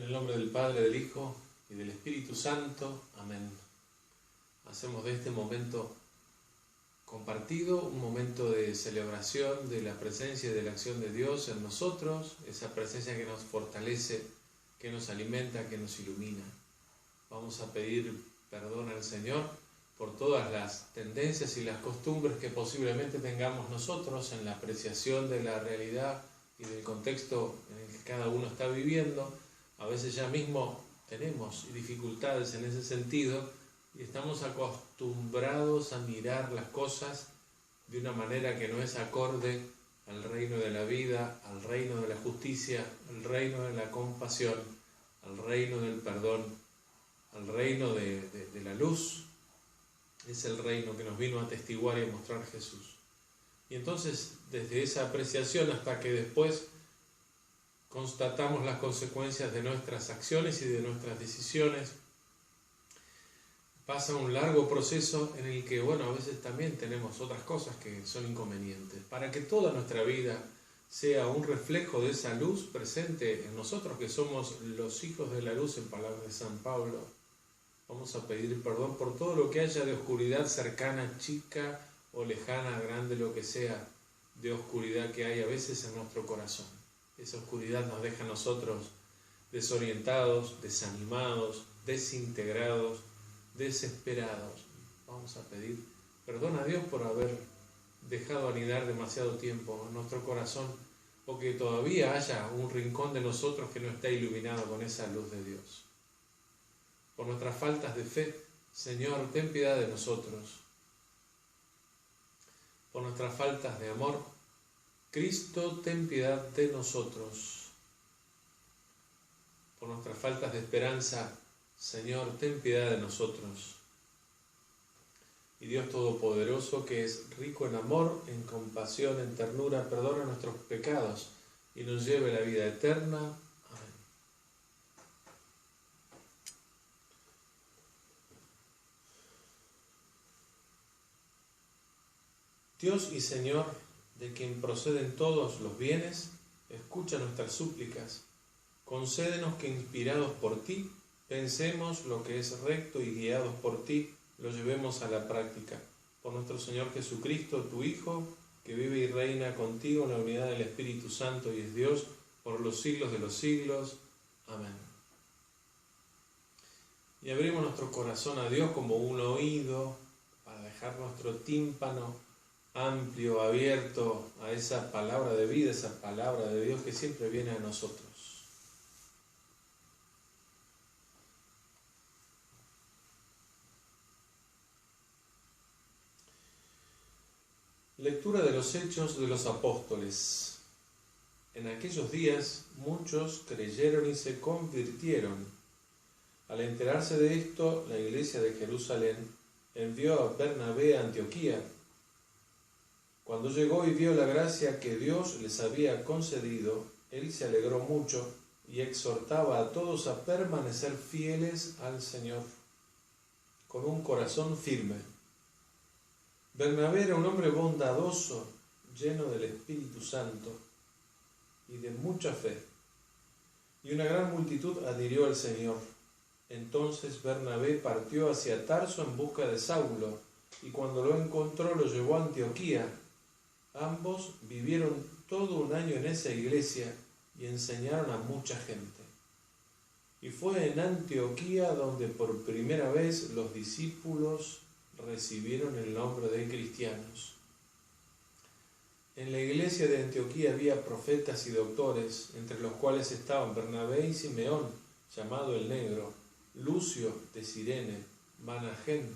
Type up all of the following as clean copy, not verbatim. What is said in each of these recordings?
el nombre del Padre, del Hijo y del Espíritu Santo. Amén. Hacemos de este momento compartido un momento de celebración de la presencia y de la acción de Dios en nosotros, esa presencia que nos fortalece, que nos alimenta, que nos ilumina. Vamos a pedir perdón al Señor por todas las tendencias y las costumbres que posiblemente tengamos nosotros en la apreciación de la realidad y del contexto en el que cada uno está viviendo. A veces ya mismo tenemos dificultades en ese sentido y estamos acostumbrados a mirar las cosas de una manera que no es acorde al reino de la vida, al reino de la justicia, al reino de la compasión, al reino del perdón, al reino de la luz. Es el reino que nos vino a atestiguar y a mostrar Jesús. Y entonces, desde esa apreciación hasta que después constatamos las consecuencias de nuestras acciones y de nuestras decisiones, pasa un largo proceso en el que, a veces también tenemos otras cosas que son inconvenientes. Para que toda nuestra vida sea un reflejo de esa luz presente en nosotros, que somos los hijos de la luz, en palabras de San Pablo, vamos a pedir perdón por todo lo que haya de oscuridad cercana, chica o lejana, grande, lo que sea, de oscuridad que hay a veces en nuestro corazón. Esa oscuridad nos deja a nosotros desorientados, desanimados, desintegrados, desesperados. Vamos a pedir perdón a Dios por haber dejado anidar demasiado tiempo en nuestro corazón, o que todavía haya un rincón de nosotros que no está iluminado con esa luz de Dios. Por nuestras faltas de fe, Señor, ten piedad de nosotros. Por nuestras faltas de amor, Cristo, ten piedad de nosotros. Por nuestras faltas de esperanza, Señor, ten piedad de nosotros. Y Dios Todopoderoso, que es rico en amor, en compasión, en ternura, perdona nuestros pecados y nos lleve a la vida eterna. Amén. Dios y Señor, de quien proceden todos los bienes, escucha nuestras súplicas. Concédenos que, inspirados por ti, pensemos lo que es recto y guiados por ti, lo llevemos a la práctica. Por nuestro Señor Jesucristo, tu Hijo, que vive y reina contigo en la unidad del Espíritu Santo y es Dios, por los siglos de los siglos. Amén. Y abrimos nuestro corazón a Dios como un oído para dejar nuestro tímpano amplio, abierto a esa palabra de vida, esa palabra de Dios que siempre viene a nosotros. Lectura de los Hechos de los Apóstoles. En aquellos días muchos creyeron y se convirtieron. Al enterarse de esto, la iglesia de Jerusalén envió a Bernabé a Antioquía. Cuando llegó y vio la gracia que Dios les había concedido, él se alegró mucho y exhortaba a todos a permanecer fieles al Señor, con un corazón firme. Bernabé era un hombre bondadoso, lleno del Espíritu Santo y de mucha fe, y una gran multitud adhirió al Señor. Entonces Bernabé partió hacia Tarso en busca de Saulo, y cuando lo encontró lo llevó a Antioquía. Ambos vivieron todo un año en esa iglesia y enseñaron a mucha gente. Y fue en Antioquía donde por primera vez los discípulos recibieron el nombre de cristianos. En la iglesia de Antioquía había profetas y doctores, entre los cuales estaban Bernabé y Simeón, llamado el Negro, Lucio de Cirene, Managén,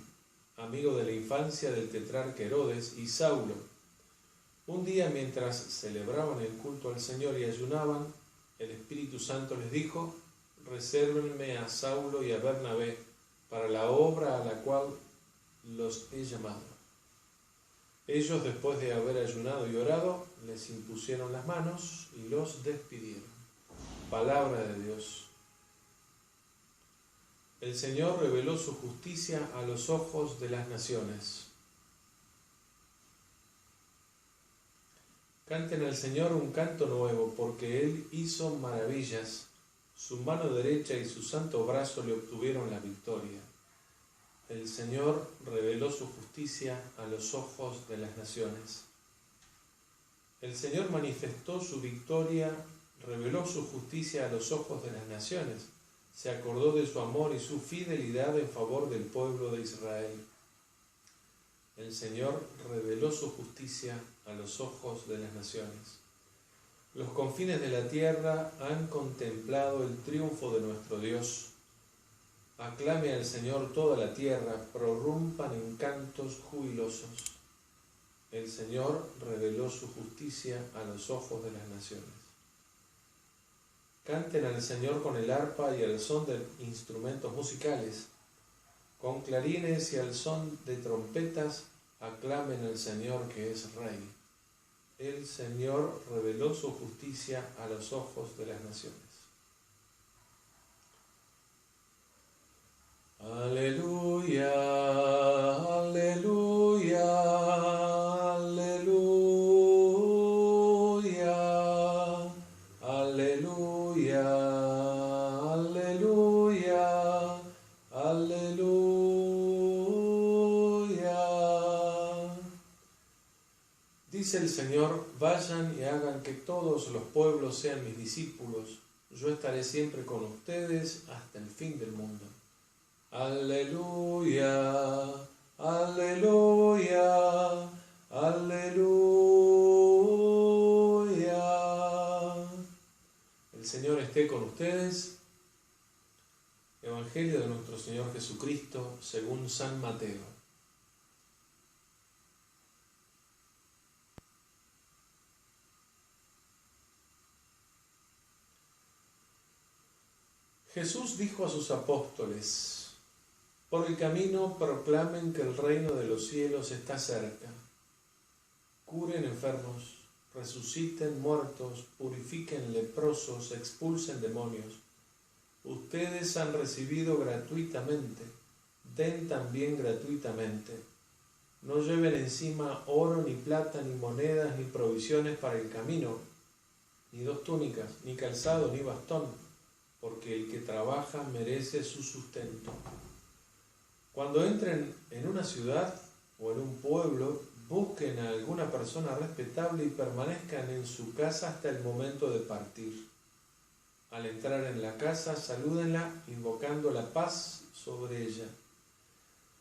amigo de la infancia del tetrarca Herodes, y Saulo. Un día, mientras celebraban el culto al Señor y ayunaban, el Espíritu Santo les dijo: resérvenme a Saulo y a Bernabé para la obra a la cual los he llamado. Ellos, después de haber ayunado y orado, les impusieron las manos y los despidieron. Palabra de Dios. El Señor reveló su justicia a los ojos de las naciones. Canten al Señor un canto nuevo, porque Él hizo maravillas. Su mano derecha y su santo brazo le obtuvieron la victoria. El Señor reveló su justicia a los ojos de las naciones. El Señor manifestó su victoria, reveló su justicia a los ojos de las naciones. Se acordó de su amor y su fidelidad en favor del pueblo de Israel. El Señor reveló su justicia a los ojos de las naciones. Los confines de la tierra han contemplado el triunfo de nuestro Dios. Aclame al Señor toda la tierra, prorrumpan en cantos jubilosos. El Señor reveló su justicia a los ojos de las naciones. Canten al Señor con el arpa y al son de instrumentos musicales. Con clarines y al son de trompetas, aclamen al Señor que es Rey. El Señor reveló su justicia a los ojos de las naciones. Aleluya, aleluya, aleluya, aleluya, aleluya, aleluya. Dice el Señor, vayan y hagan que todos los pueblos sean mis discípulos. Yo estaré siempre con ustedes hasta el fin del mundo. Aleluya, aleluya, aleluya. El Señor esté con ustedes. Evangelio de nuestro Señor Jesucristo según San Mateo. Jesús dijo a sus apóstoles: por el camino proclamen que el reino de los cielos está cerca. Curen enfermos, resuciten muertos, purifiquen leprosos, expulsen demonios. Ustedes han recibido gratuitamente, den también gratuitamente. No lleven encima oro, ni plata, ni monedas, ni provisiones para el camino, ni 2 túnicas, ni calzado, ni bastón, porque el que trabaja merece su sustento. Cuando entren en una ciudad o en un pueblo, busquen a alguna persona respetable y permanezcan en su casa hasta el momento de partir. Al entrar en la casa, salúdenla invocando la paz sobre ella.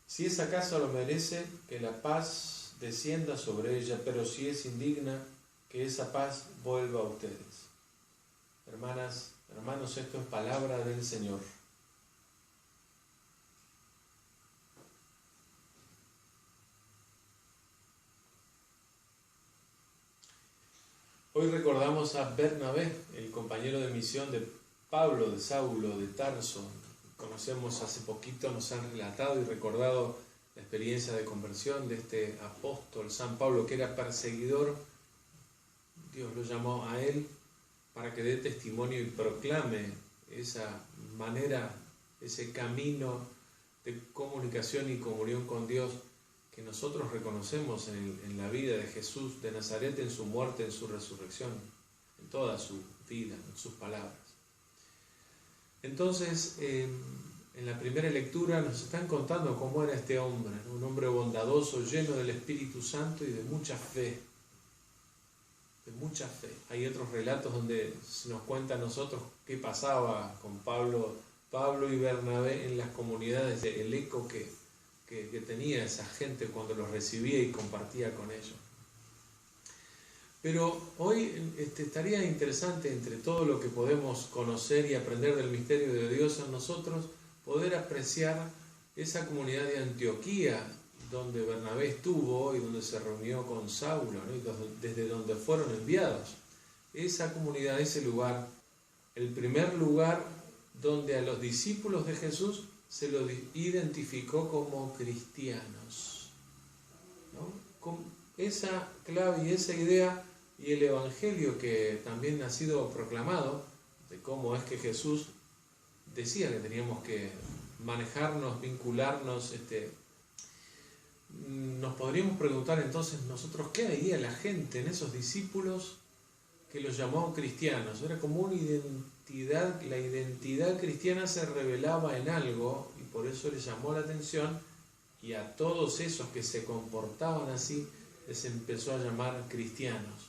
Si esa casa lo merece, que la paz descienda sobre ella, pero si es indigna, que esa paz vuelva a ustedes. Hermanas, hermanos, esto es palabra del Señor. Hoy recordamos a Bernabé, el compañero de misión de Pablo, de Saulo, de Tarso. Conocemos hace poquito, nos han relatado y recordado la experiencia de conversión de este apóstol, San Pablo, que era perseguidor. Dios lo llamó a él para que dé testimonio y proclame esa manera, ese camino de comunicación y comunión con Dios que nosotros reconocemos en la vida de Jesús de Nazaret, en su muerte, en su resurrección, en toda su vida, en sus palabras. Entonces, en la primera lectura nos están contando cómo era este hombre, ¿no? Un hombre bondadoso, lleno del Espíritu Santo y de mucha fe. De mucha fe. Hay otros relatos donde se nos cuenta a nosotros qué pasaba con Pablo y Bernabé en las comunidades, el eco que tenía esa gente cuando los recibía y compartía con ellos. Pero hoy estaría interesante, entre todo lo que podemos conocer y aprender del misterio de Dios en nosotros, poder apreciar esa comunidad de Antioquía, donde Bernabé estuvo y donde se reunió con Saulo, ¿no? Y desde donde fueron enviados. Esa comunidad, ese lugar, el primer lugar donde a los discípulos de Jesús se los identificó como cristianos, ¿no? Con esa clave y esa idea y el Evangelio que también ha sido proclamado, de cómo es que Jesús decía que teníamos que manejarnos, vincularnos, nos podríamos preguntar entonces nosotros, ¿qué veía la gente en esos discípulos que los llamó cristianos. Era como una identidad, la identidad cristiana se revelaba en algo y por eso les llamó la atención, y a todos esos que se comportaban así les empezó a llamar cristianos.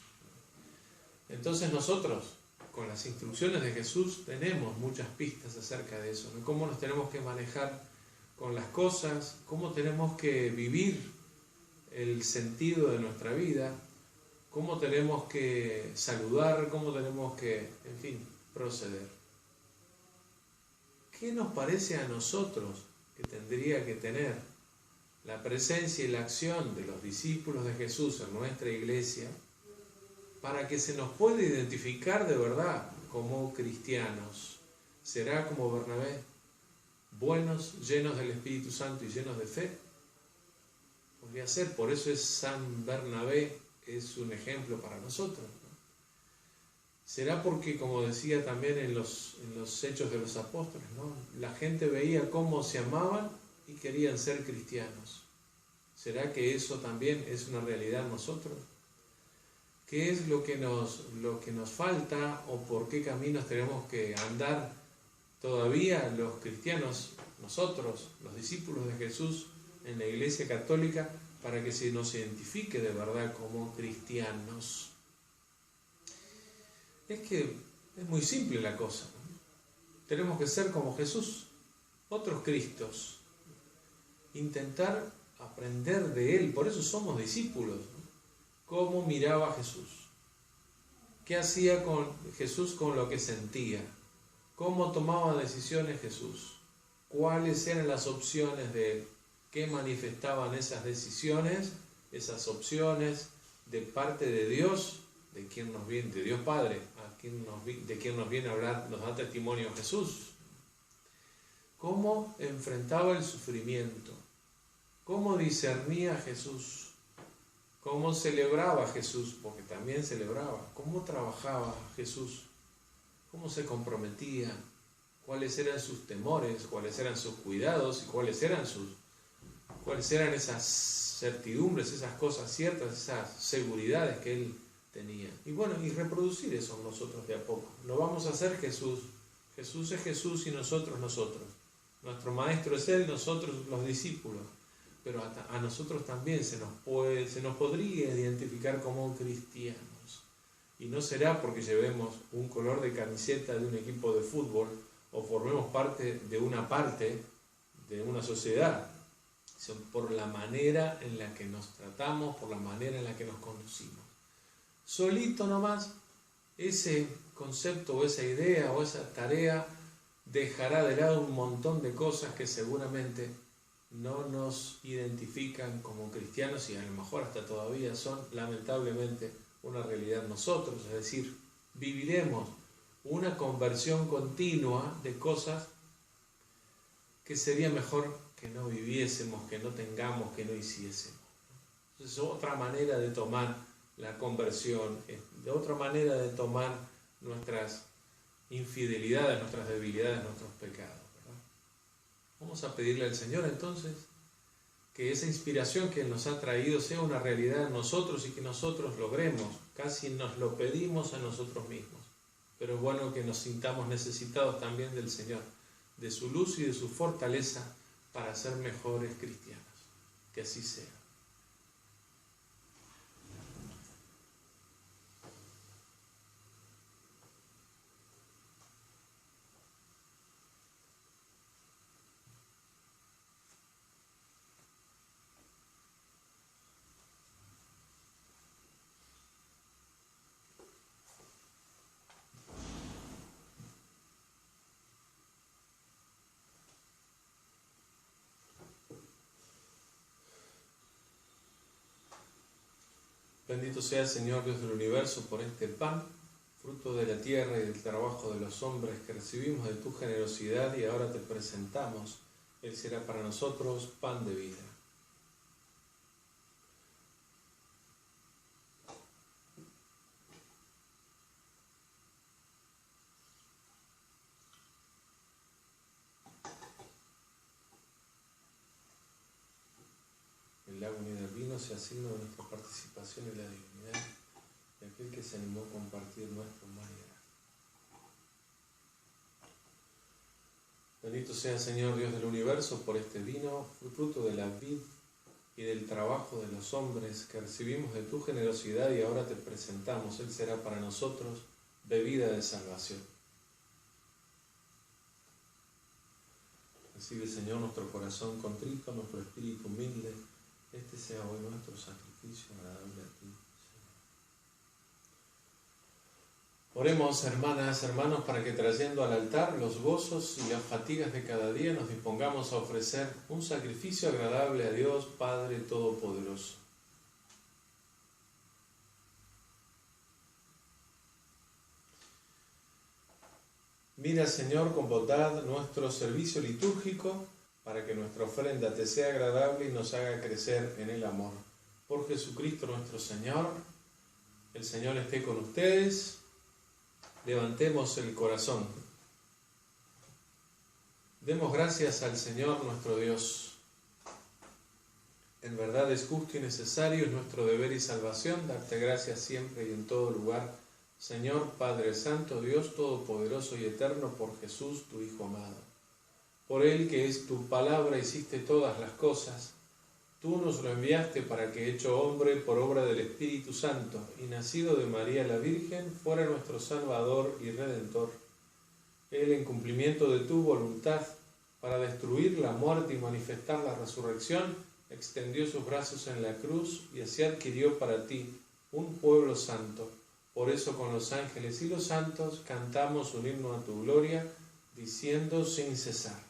Entonces nosotros, con las instrucciones de Jesús, tenemos muchas pistas acerca de eso, ¿no? Cómo nos tenemos que manejar con las cosas, cómo tenemos que vivir el sentido de nuestra vida, cómo tenemos que saludar, cómo tenemos que, en fin, proceder. ¿Qué nos parece a nosotros que tendría que tener la presencia y la acción de los discípulos de Jesús en nuestra iglesia para que se nos pueda identificar de verdad como cristianos? ¿Será como Bernabé, buenos, llenos del Espíritu Santo y llenos de fe? Podría ser, por eso es San Bernabé, es un ejemplo para nosotros, ¿no? ¿Será porque, como decía también en los Hechos de los Apóstoles, ¿no?, la gente veía cómo se amaban y querían ser cristianos? ¿Será que eso también es una realidad en nosotros? ¿Qué es lo que nos falta o por qué caminos tenemos que andar todavía los cristianos, nosotros, los discípulos de Jesús en la Iglesia Católica, para que se nos identifique de verdad como cristianos? Es que es muy simple la cosa, ¿no? Tenemos que ser como Jesús, otros Cristos, intentar aprender de Él, por eso somos discípulos, ¿no? ¿Cómo miraba a Jesús? ¿Qué hacía Jesús con lo que sentía? ¿Cómo tomaba decisiones Jesús? ¿Cuáles eran las opciones de Él? ¿Qué manifestaban esas decisiones, esas opciones de parte de Dios, de quien nos viene, de Dios Padre, de quien nos viene a hablar, nos da testimonio Jesús? ¿Cómo enfrentaba el sufrimiento? ¿Cómo discernía Jesús? ¿Cómo celebraba Jesús? Porque también celebraba. ¿Cómo trabajaba Jesús? ¿Cómo se comprometía? ¿Cuáles eran sus temores? ¿Cuáles eran sus cuidados? ¿Y cuáles eran esas certidumbres, esas cosas ciertas, esas seguridades que Él tenía? Y bueno, y reproducir eso nosotros de a poco. Lo vamos a hacer Jesús. Jesús es Jesús y nosotros. Nuestro Maestro es Él, nosotros los discípulos. Pero a nosotros también se nos podría identificar como cristianos. Y no será porque llevemos un color de camiseta de un equipo de fútbol o formemos parte de una sociedad, sino por la manera en la que nos tratamos, por la manera en la que nos conducimos. Solito nomás, ese concepto o esa idea o esa tarea dejará de lado un montón de cosas que seguramente no nos identifican como cristianos y a lo mejor hasta todavía son lamentablemente una realidad en nosotros. Es decir, viviremos una conversión continua de cosas que sería mejor que no viviésemos, que no tengamos, que no hiciésemos. Es otra manera de tomar la conversión, de otra manera de tomar nuestras infidelidades, nuestras debilidades, nuestros pecados. Vamos a pedirle al Señor entonces que esa inspiración que Él nos ha traído sea una realidad en nosotros y que nosotros logremos. Casi nos lo pedimos a nosotros mismos, pero es bueno que nos sintamos necesitados también del Señor, de su luz y de su fortaleza para ser mejores cristianos. Que así sea. Bendito sea el Señor Dios del universo por este pan, fruto de la tierra y del trabajo de los hombres que recibimos de tu generosidad y ahora te presentamos. Él será para nosotros pan de vida. El agua unida al vino sea signo de nuestra participación en la divinidad. de aquel que se animó a compartir nuestra humanidad. Bendito sea, Señor Dios del universo, por este vino, fruto de la vid y del trabajo de los hombres que recibimos de tu generosidad y ahora te presentamos. Él será para nosotros bebida de salvación. Recibe, Señor, nuestro corazón contrito, nuestro espíritu humilde. Este sea hoy nuestro sacrificio agradable a ti, Señor. Oremos, hermanas, hermanos, para que trayendo al altar los gozos y las fatigas de cada día nos dispongamos a ofrecer un sacrificio agradable a Dios Padre Todopoderoso. Mira, Señor, con bondad nuestro servicio litúrgico, para que nuestra ofrenda te sea agradable y nos haga crecer en el amor. Por Jesucristo nuestro Señor, el Señor esté con ustedes. Levantemos el corazón. Demos gracias al Señor nuestro Dios. En verdad es justo y necesario, es nuestro deber y salvación, darte gracias siempre y en todo lugar, Señor Padre Santo, Dios Todopoderoso y Eterno, por Jesús, tu Hijo amado. Por Él, que es tu palabra, hiciste todas las cosas. Tú nos lo enviaste para que, hecho hombre por obra del Espíritu Santo y nacido de María la Virgen, fuera nuestro Salvador y Redentor. Él, en cumplimiento de tu voluntad, para destruir la muerte y manifestar la resurrección, extendió sus brazos en la cruz y así adquirió para ti un pueblo santo. Por eso con los ángeles y los santos cantamos un himno a tu gloria, diciendo sin cesar: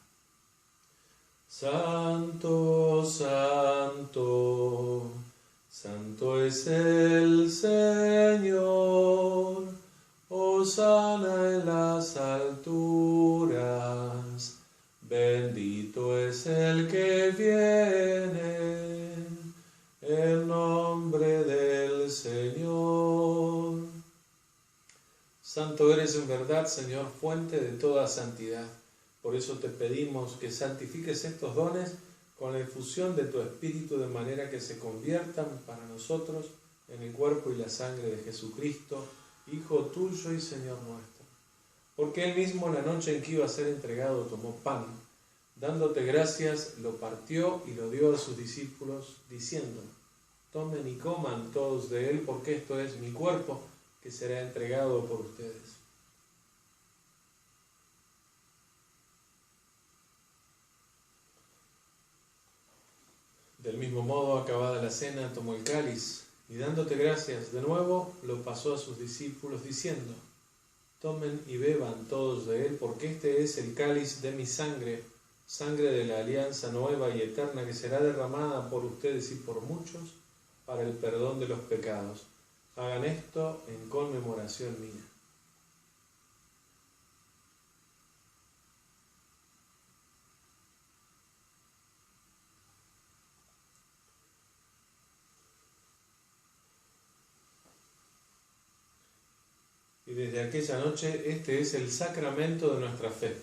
Santo, santo, santo es el Señor, hosana en las alturas, bendito es el que viene en nombre del Señor. Santo eres en verdad, Señor, fuente de toda santidad. Por eso te pedimos que santifiques estos dones con la infusión de tu Espíritu, de manera que se conviertan para nosotros en el cuerpo y la sangre de Jesucristo, Hijo tuyo y Señor nuestro. Porque Él mismo, la noche en que iba a ser entregado, tomó pan, dándote gracias, lo partió y lo dio a sus discípulos, diciendo: tomen y coman todos de él, porque esto es mi cuerpo, que será entregado por ustedes. Del mismo modo, acabada la cena, tomó el cáliz y dándote gracias de nuevo, lo pasó a sus discípulos diciendo: tomen y beban todos de él, porque este es el cáliz de mi sangre, sangre de la alianza nueva y eterna, que será derramada por ustedes y por muchos para el perdón de los pecados. Hagan esto en conmemoración mía. Y desde aquella noche este es el sacramento de nuestra fe.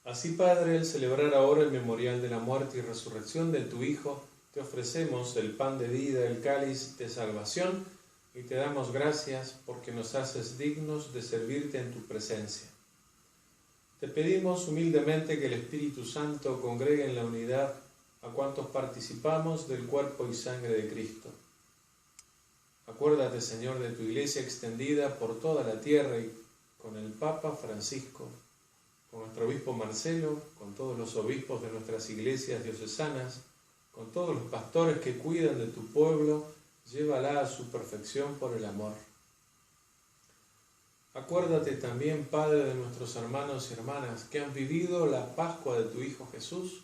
Así, Padre, al celebrar ahora el memorial de la muerte y resurrección de tu Hijo, te ofrecemos el pan de vida, el cáliz de salvación, y te damos gracias porque nos haces dignos de servirte en tu presencia. Te pedimos humildemente que el Espíritu Santo congregue en la unidad a cuantos participamos del cuerpo y sangre de Cristo. Acuérdate, Señor, de tu Iglesia extendida por toda la tierra y con el Papa Francisco, con nuestro obispo Marcelo, con todos los obispos de nuestras iglesias diocesanas, con todos los pastores que cuidan de tu pueblo, llévala a su perfección por el amor. Acuérdate también, Padre, de nuestros hermanos y hermanas que han vivido la Pascua de tu Hijo Jesús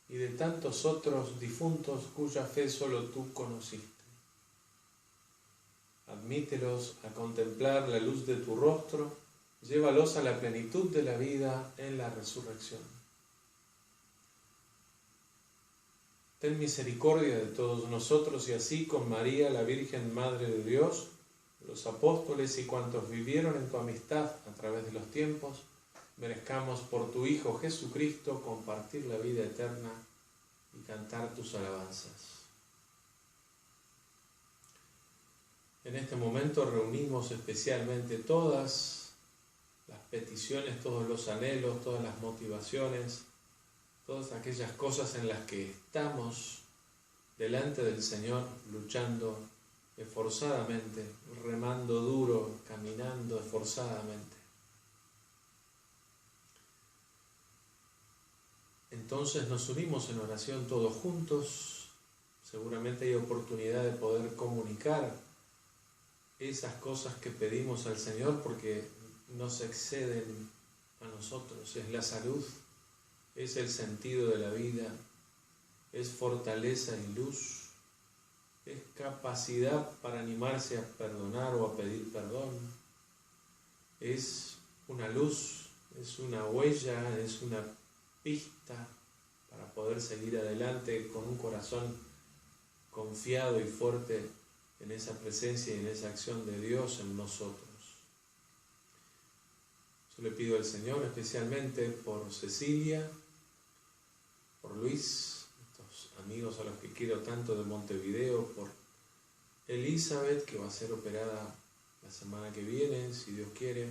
y de tantos otros difuntos cuya fe solo tú conociste. Admítelos a contemplar la luz de tu rostro, llévalos a la plenitud de la vida en la resurrección. Ten misericordia de todos nosotros y así con María, la Virgen Madre de Dios, los apóstoles y cuantos vivieron en tu amistad a través de los tiempos, merezcamos por tu Hijo Jesucristo compartir la vida eterna y cantar tus alabanzas. En este momento reunimos especialmente todas las peticiones, todos los anhelos, todas las motivaciones, todas aquellas cosas en las que estamos delante del Señor, luchando esforzadamente, remando duro, caminando esforzadamente. Entonces nos unimos en oración todos juntos. Seguramente hay oportunidad de poder comunicar esas cosas que pedimos al Señor porque nos exceden a nosotros. Es la salud, es el sentido de la vida, es fortaleza y luz, es capacidad para animarse a perdonar o a pedir perdón, es una luz, es una huella, es una pista para poder seguir adelante con un corazón confiado y fuerte en esa presencia y en esa acción de Dios en nosotros. Yo le pido al Señor especialmente por Cecilia, por Luis, estos amigos a los que quiero tanto de Montevideo, por Elizabeth, que va a ser operada la semana que viene, si Dios quiere.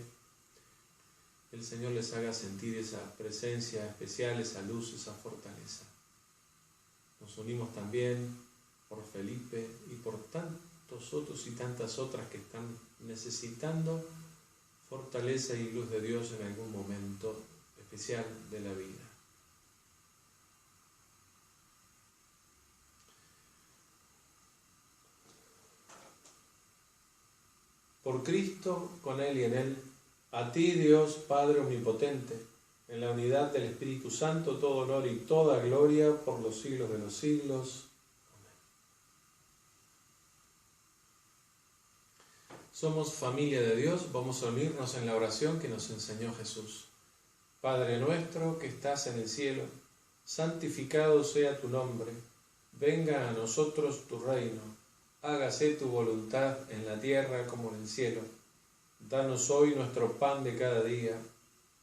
El Señor les haga sentir esa presencia especial, esa luz, esa fortaleza. Nos unimos también por Felipe y por tantos otros y tantas otras que están necesitando fortaleza y luz de Dios en algún momento especial de la vida. Por Cristo, con Él y en Él, a ti, Dios, Padre Omnipotente, en la unidad del Espíritu Santo, todo honor y toda gloria por los siglos de los siglos. Amén. Somos familia de Dios, vamos a unirnos en la oración que nos enseñó Jesús. Padre nuestro que estás en el cielo, santificado sea tu nombre, venga a nosotros tu reino, hágase tu voluntad en la tierra como en el cielo. Danos hoy nuestro pan de cada día,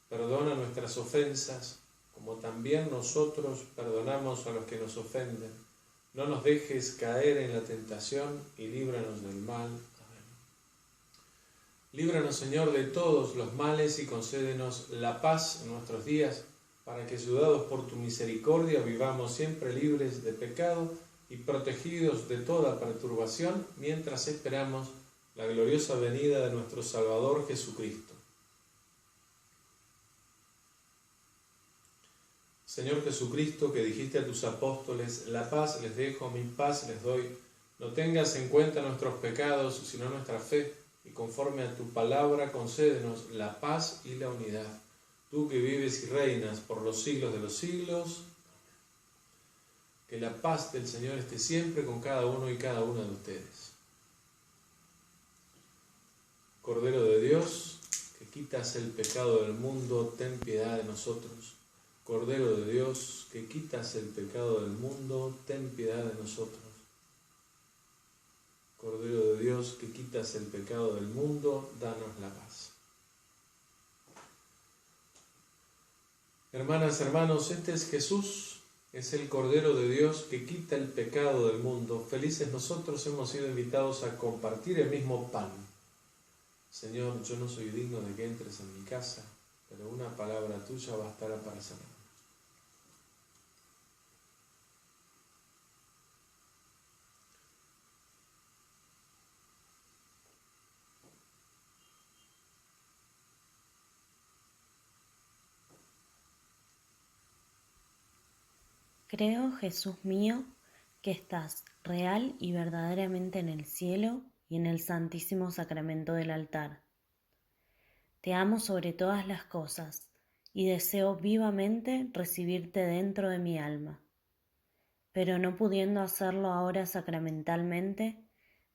perdona nuestras ofensas, como también nosotros perdonamos a los que nos ofenden. No nos dejes caer en la tentación y líbranos del mal. Amén. Líbranos, Señor, de todos los males y concédenos la paz en nuestros días, para que, ayudados por tu misericordia, vivamos siempre libres de pecado y protegidos de toda perturbación, mientras esperamos la gloriosa venida de nuestro Salvador Jesucristo. Señor Jesucristo, que dijiste a tus apóstoles, la paz les dejo, mi paz les doy, no tengas en cuenta nuestros pecados, sino nuestra fe, y conforme a tu palabra concédenos la paz y la unidad. Tú que vives y reinas por los siglos de los siglos, que la paz del Señor esté siempre con cada uno y cada una de ustedes. Cordero de Dios, que quitas el pecado del mundo, ten piedad de nosotros. Cordero de Dios, que quitas el pecado del mundo, ten piedad de nosotros. Cordero de Dios, que quitas el pecado del mundo, danos la paz. Hermanas, hermanos, este es Jesús, es el Cordero de Dios que quita el pecado del mundo. Felices nosotros hemos sido invitados a compartir el mismo pan. Señor, yo no soy digno de que entres en mi casa, pero una palabra tuya bastará para sanarme. Creo, Jesús mío, que estás real y verdaderamente en el cielo y en el santísimo sacramento del altar. Te amo sobre todas las cosas y deseo vivamente recibirte dentro de mi alma. Pero no pudiendo hacerlo ahora sacramentalmente,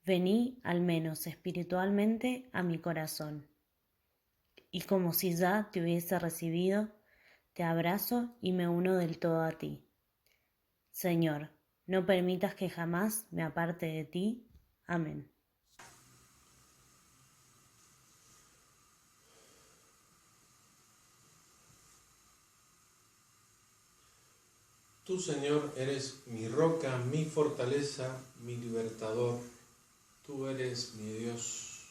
vení al menos espiritualmente a mi corazón. Y como si ya te hubiese recibido, te abrazo y me uno del todo a ti. Señor, no permitas que jamás me aparte de ti. Amén. Tú, Señor, eres mi roca, mi fortaleza, mi libertador. Tú eres mi Dios.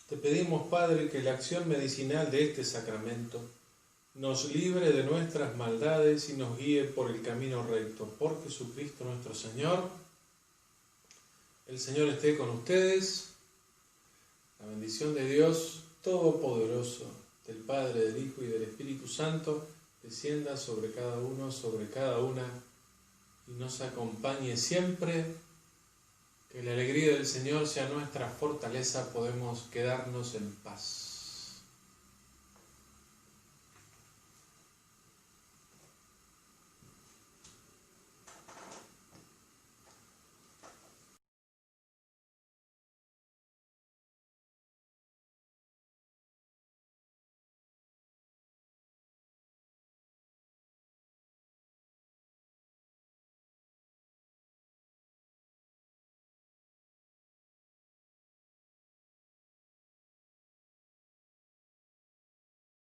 Te pedimos, Padre, que la acción medicinal de este sacramento nos libre de nuestras maldades y nos guíe por el camino recto. Por Jesucristo nuestro Señor. El Señor esté con ustedes. La bendición de Dios Todopoderoso, del Padre, del Hijo y del Espíritu Santo, descienda sobre cada uno, sobre cada una, y nos acompañe siempre. Que la alegría del Señor sea nuestra fortaleza, podemos quedarnos en paz.